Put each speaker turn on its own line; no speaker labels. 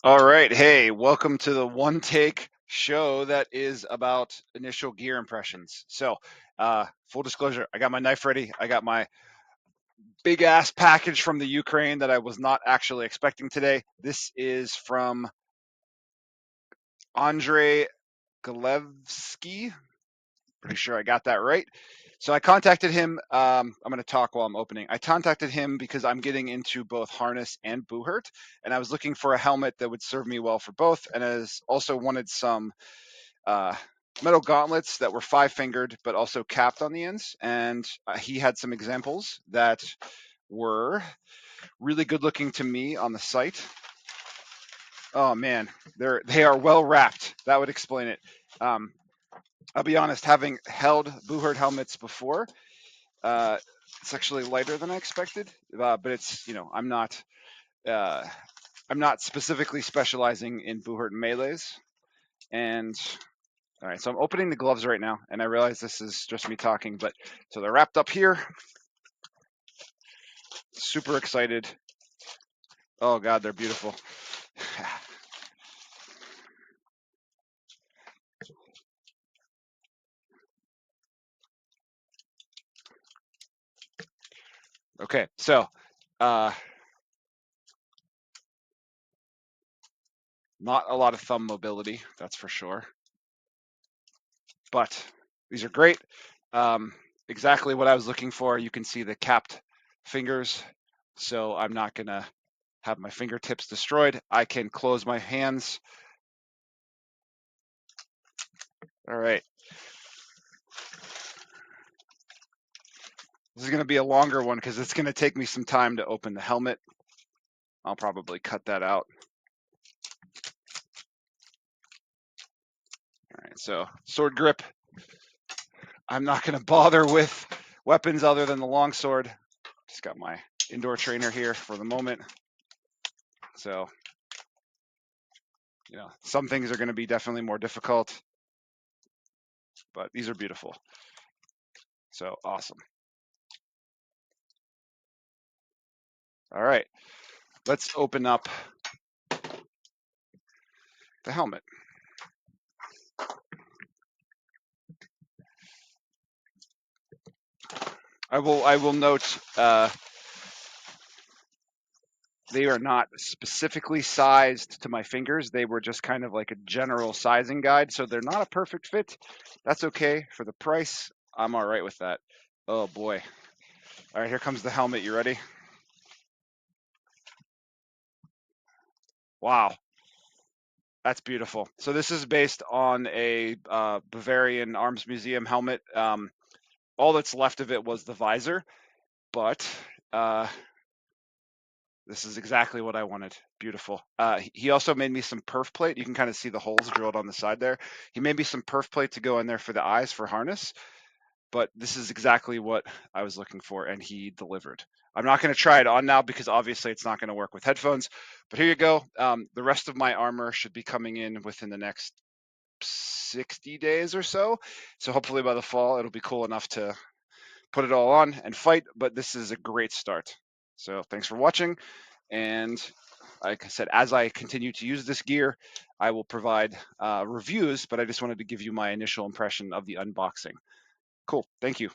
All right. Hey, welcome to the one take show that is about initial gear impressions. Full disclosure, I got my knife ready. I got my big ass package from the Ukraine that I was not actually expecting today. This is from Andrey Galevskiy. Pretty sure I got that right. So I contacted him. I'm going to talk while I'm opening. I contacted him because I'm getting into both harness and Buhurt, and I was looking for a helmet that would serve me well for both, and as also wanted some uh, metal gauntlets that were 5-fingered but also capped on the ends. And he had some examples that were really good looking to me on the site. Oh man, they are well wrapped. That would explain it. Um, I'll be honest, having held Buhurt helmets before, uh, it's actually lighter than I expected. But it's uh, I'm not specifically specializing in Buhurt melees. And all right, so I'm opening the gloves right now, and I realize this is just me talking, but so they're wrapped up here. Super excited. Oh God, they're beautiful. Okay, so uh, not a lot of thumb mobility, that's for sure, but these are great. Exactly what I was looking for. You can see the capped fingers, so I'm not gonna have my fingertips destroyed. I can close my hands. All right. This is going to be a longer one because it's going to take me some time to open the helmet. I'll probably cut that out. All right, so sword grip. I'm not going to bother with weapons other than the longsword. Just got my indoor trainer here for the moment. So, some things are going to be definitely more difficult, but these are beautiful. So awesome. All right, let's open up the helmet. I will note they are not specifically sized to my fingers. They were just kind of like a general sizing guide, so they're not a perfect fit. That's okay for the price. I'm all right with that. Oh boy. All right, here comes the helmet. You ready? Wow, that's beautiful. So this is based on a Bavarian Arms Museum helmet. All that's left of it was the visor, but this is exactly what I wanted. Beautiful. He also made me some perf plate. You can kind of see the holes drilled on the side there. He made me some perf plate to go in there for the eyes for harness, but this is exactly what I was looking for, and he delivered. I'm not going to try it on now because obviously it's not going to work with headphones, but here you go. The rest of my armor should be coming in within the next 60 days or so. So hopefully by the fall, it'll be cool enough to put it all on and fight, but this is a great start. So thanks for watching. And like I said, as I continue to use this gear, I will provide reviews, but I just wanted to give you my initial impression of the unboxing. Cool. Thank you.